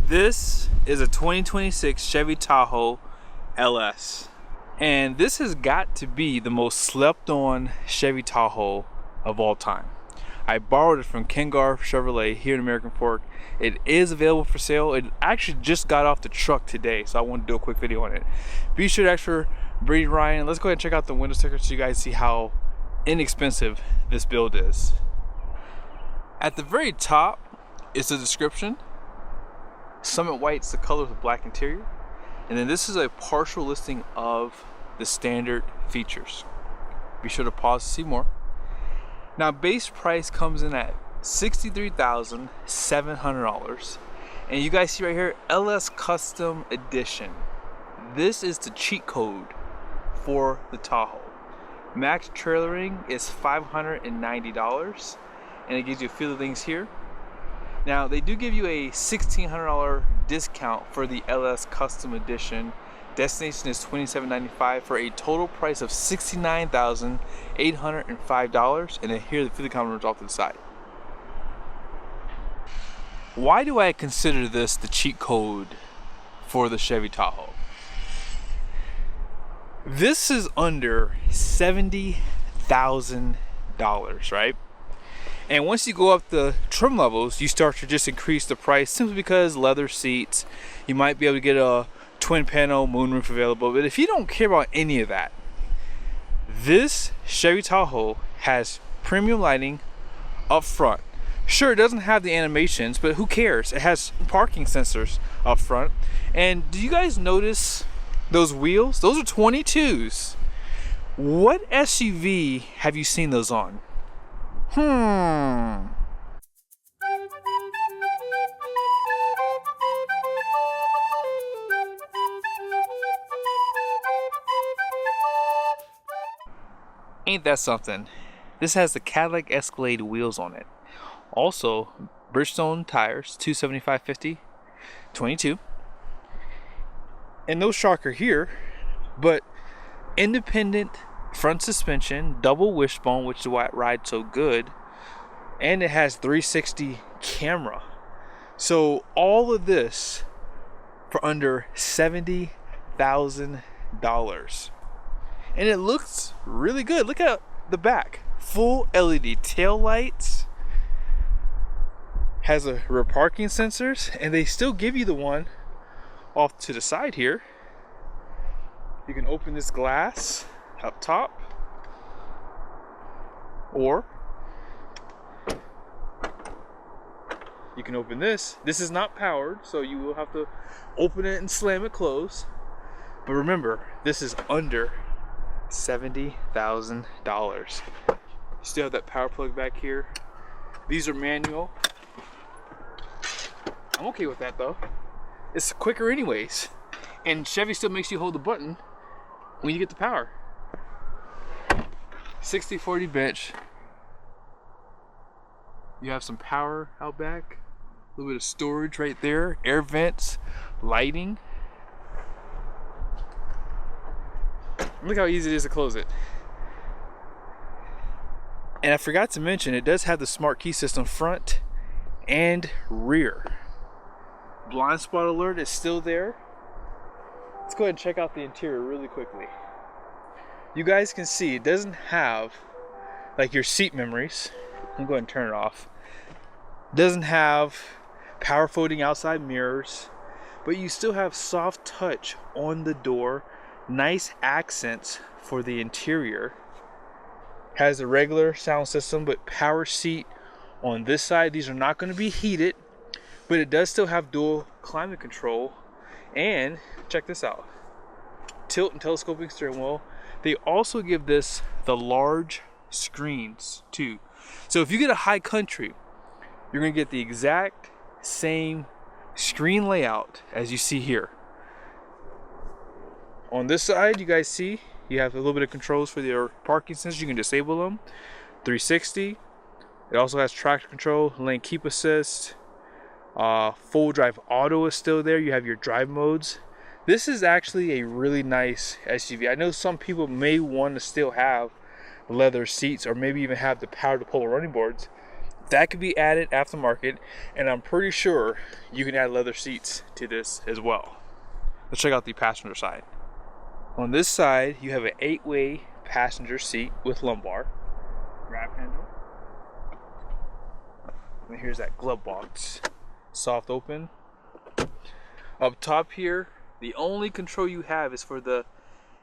This is a 2026 Chevy Tahoe LS. And this has got to be the most slept on Chevy Tahoe of all time. I borrowed it from Garff Chevrolet here in American Fork. It is available for sale. It actually just got off the truck today, so I want to do a quick video on it. Be sure to ask for Brady Ryan. Let's go ahead and check out the window sticker so you guys see how inexpensive this build is. At the very top is the description. Summit White's the color of the black interior. And then this is a partial listing of the standard features. Be sure to pause to see more. Now, base price comes in at $63,700. And you guys see right here, LS Custom Edition. This is the cheat code for the Tahoe. Max trailering is $590. And it gives you a few of the things here. Now, they do give you a $1,600 discount for the LS Custom Edition. Destination is $27.95 for a total price of $69,805. And then here are the fuel economy numbers off to the side. Why do I consider this the cheat code for the Chevy Tahoe? This is under $70,000, right? And once you go up the trim levels, you start to just increase the price simply because leather seats, you might be able to get a twin panel moonroof available. But if you don't care about any of that, this Chevy Tahoe has premium lighting up front. Sure, it doesn't have the animations, but who cares? It has parking sensors up front. And do you guys notice those wheels? Those are 22s. What SUV have you seen those on? Ain't that something? This has the Cadillac Escalade wheels on it. Also, Bridgestone tires, 275/50, 22. And no shocker here, but independent front suspension, double wishbone, which is why it rides so good, and it has 360 camera. So all of this for under $70,000, and it looks really good. Look at the back, full LED tail lights, has a rear parking sensors, and they still give you the one off to the side here. You can open this glass up top, or you can open this. This is not powered, so you will have to open it and slam it closed. But remember, this is under $70,000. You still have that power plug back here. These are manual. I'm okay with that though. It's quicker anyways. And Chevy still makes you hold the button when you get the power. 60/40 bench. You have some power out back, a little bit of storage right there, air vents, lighting. Look how easy it is to close it. And I forgot to mention, it does have the smart key system front and rear. Blind spot alert is still there. Let's go ahead and check out the interior really quickly. You guys can see it doesn't have like your seat memories. I'm going to turn it off. It doesn't have power folding outside mirrors, but you still have soft touch on the door. Nice accents for the interior. Has a regular sound system, but power seat on this side. These are not going to be heated, but it does still have dual climate control. And check this out, tilt and telescoping steering wheel. They also give this the large screens too. So if you get a high country, you're gonna get the exact same screen layout as you see here. On this side, you guys see, you have a little bit of controls for your parking sensors. You can disable them. 360. It also has traction control, lane keep assist. Full drive auto is still there. You have your drive modes. This is actually a really nice SUV. I know some people may want to still have leather seats or maybe even have the power to pull running boards. That could be added aftermarket, and I'm pretty sure you can add leather seats to this as well. Let's check out the passenger side. On this side, you have an 8-way passenger seat with lumbar, grab handle, and here's that glove box, soft open. Up top here, the only control you have is for the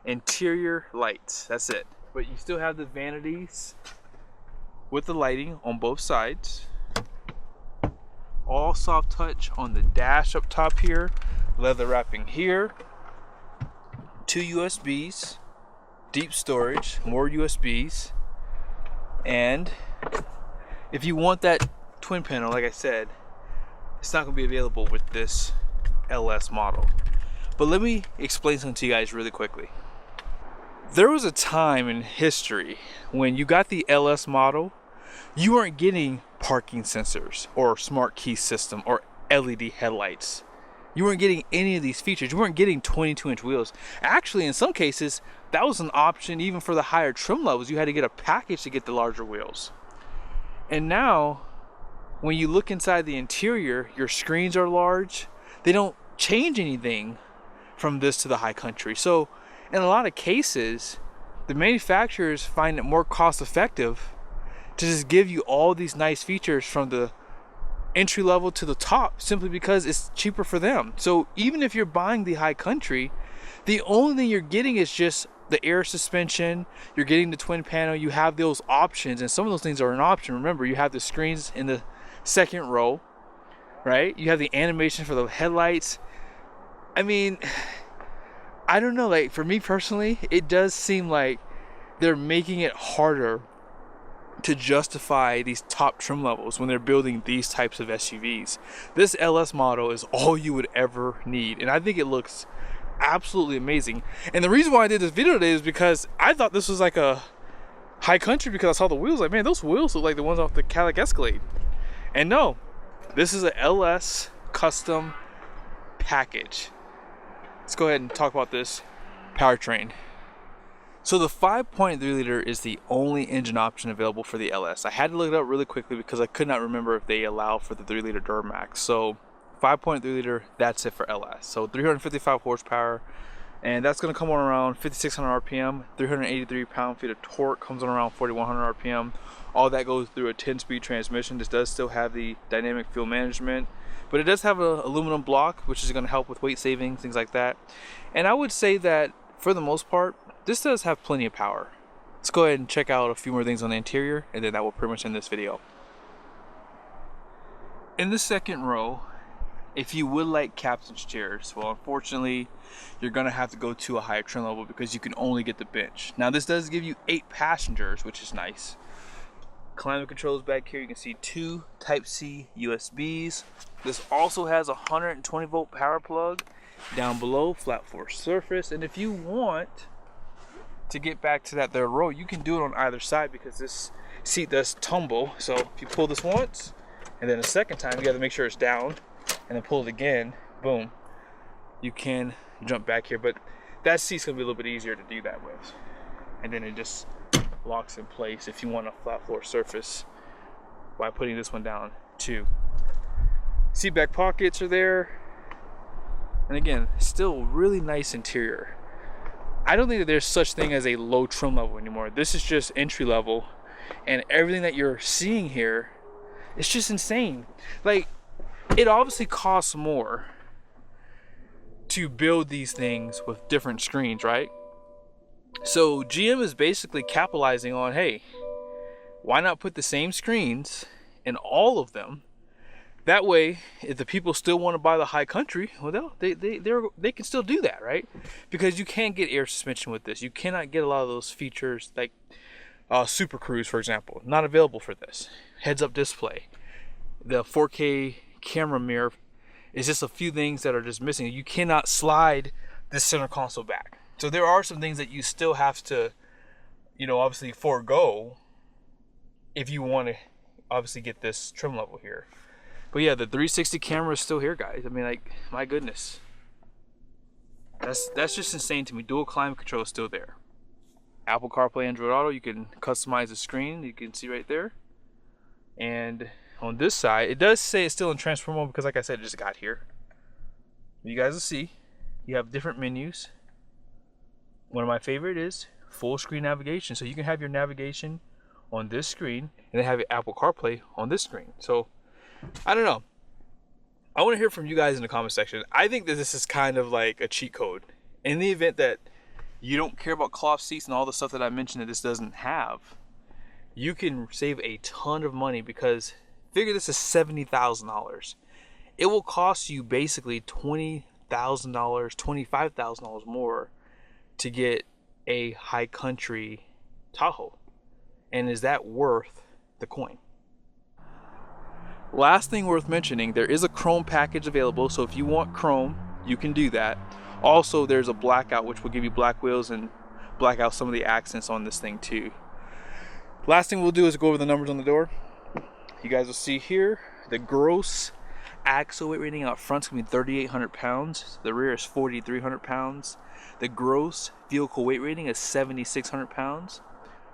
interior lights. That's it. But you still have the vanities with the lighting on both sides. All soft touch on the dash up top here. Leather wrapping here. 2 USBs. Deep storage. More USBs. And if you want that twin panel, like I said, it's not going to be available with this LS model. But let me explain something to you guys really quickly. There was a time in history when you got the LS model, you weren't getting parking sensors or smart key system or LED headlights. You weren't getting any of these features. You weren't getting 22-inch wheels. Actually, in some cases, that was an option even for the higher trim levels. You had to get a package to get the larger wheels. And now, when you look inside the interior, your screens are large. They don't change anything from this to the high country. So in a lot of cases, the manufacturers find it more cost effective to just give you all these nice features from the entry level to the top, simply because it's cheaper for them. So even if you're buying the high country, the only thing you're getting is just the air suspension, you're getting the twin panel, you have those options, and some of those things are an option. Remember, you have the screens in the second row, right? You have the animation for the headlights. I mean, I don't know, like for me personally, it does seem like they're making it harder to justify these top trim levels when they're building these types of SUVs. This LS model is all you would ever need, and I think it looks absolutely amazing. And the reason why I did this video today is because I thought this was like a high country, because I saw the wheels, like, man, those wheels look like the ones off the Cadillac Escalade. And no, this is a LS custom package. Let's go ahead and talk about this powertrain. So the 5.3 liter is the only engine option available for the LS. I had to look it up really quickly because I could not remember if they allow for the 3 liter Duramax. So 5.3 liter, that's it for LS. So 355 horsepower, and that's going to come on around 5,600 RPM. 383 pound-feet of torque, comes on around 4,100 RPM. All that goes through a 10-speed transmission. This does still have the dynamic fuel management, but it does have an aluminum block, which is going to help with weight saving, things like that. And I would say that for the most part, this does have plenty of power. Let's go ahead and check out a few more things on the interior, and then that will pretty much end this video. In the second row, if you would like captain's chairs, well, unfortunately, you're going to have to go to a higher trim level because you can only get the bench. Now, this does give you 8 passengers, which is nice. Climate controls back here. You can see 2 Type-C USBs. This also has a 120 volt power plug. Down below, flat floor surface. And if you want to get back to that third row, you can do it on either side because this seat does tumble. So if you pull this once, and then a second time, you got to make sure it's down, and then pull it again, boom, you can jump back here. But that seat's gonna be a little bit easier to do that with. And then it just locks in place if you want a flat floor surface by putting this one down too. Seat back pockets are there. And again, still really nice interior. I don't think that there's such thing as a low trim level anymore. This is just entry level, and everything that you're seeing here is just insane. Like, it obviously costs more to build these things with different screens, right? So GM is basically capitalizing on, hey, why not put the same screens in all of them? That way, if the people still want to buy the high country, well, they can still do that, right? Because you can't get air suspension with this. You cannot get a lot of those features like Super Cruise, for example. Not available for this. Heads-up display. The 4K camera mirror is just a few things that are just missing. You cannot slide this center console back. So there are some things that you still have to, obviously forego if you want to obviously get this trim level here. But yeah, the 360 camera is still here, guys. I mean, like, my goodness. That's just insane to me. Dual climate control is still there. Apple CarPlay, Android Auto, you can customize the screen. You can see right there. And on this side, it does say it's still in transfer mode because, like I said, it just got here. You guys will see you have different menus. One of my favorite is full screen navigation, so you can have your navigation on this screen and then have your Apple CarPlay on this screen. So I don't know, I want to hear from you guys in the comment section. I think that this is kind of like a cheat code in the event that you don't care about cloth seats and all the stuff that I mentioned that this doesn't have. You can save a ton of money, because figure this is $70,000. It will cost you basically $20,000, $25,000 more to get a high country Tahoe. And is that worth the coin? Last thing worth mentioning, there is a chrome package available, so if you want chrome, you can do that. Also, there's a blackout, which will give you black wheels and black out some of the accents on this thing too. Last thing we'll do is go over the numbers on the door. You guys will see here the gross axle weight rating out front's gonna be 3,800 pounds. The rear is 4,300 pounds. The gross vehicle weight rating is 7,600 pounds.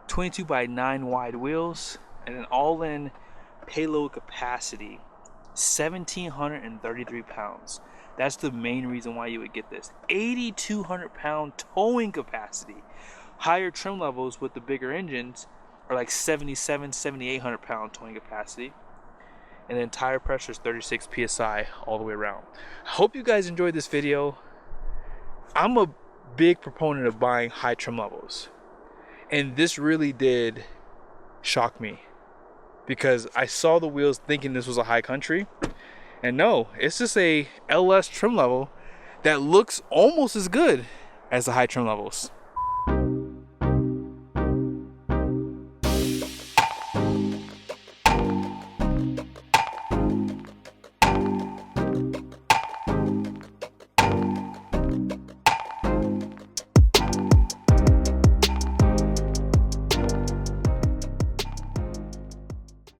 22 by 9 wide wheels, and an all-in payload capacity 1,733 pounds. That's the main reason why you would get this. 8,200 pound towing capacity. Higher trim levels with the bigger engines are like 7,800 pound towing capacity. And then tire pressure is 36 psi all the way around. I hope you guys enjoyed this video. I'm a big proponent of buying high trim levels, and this really did shock me, because I saw the wheels thinking this was a high country, and no, it's just a LS trim level that looks almost as good as the high trim levels.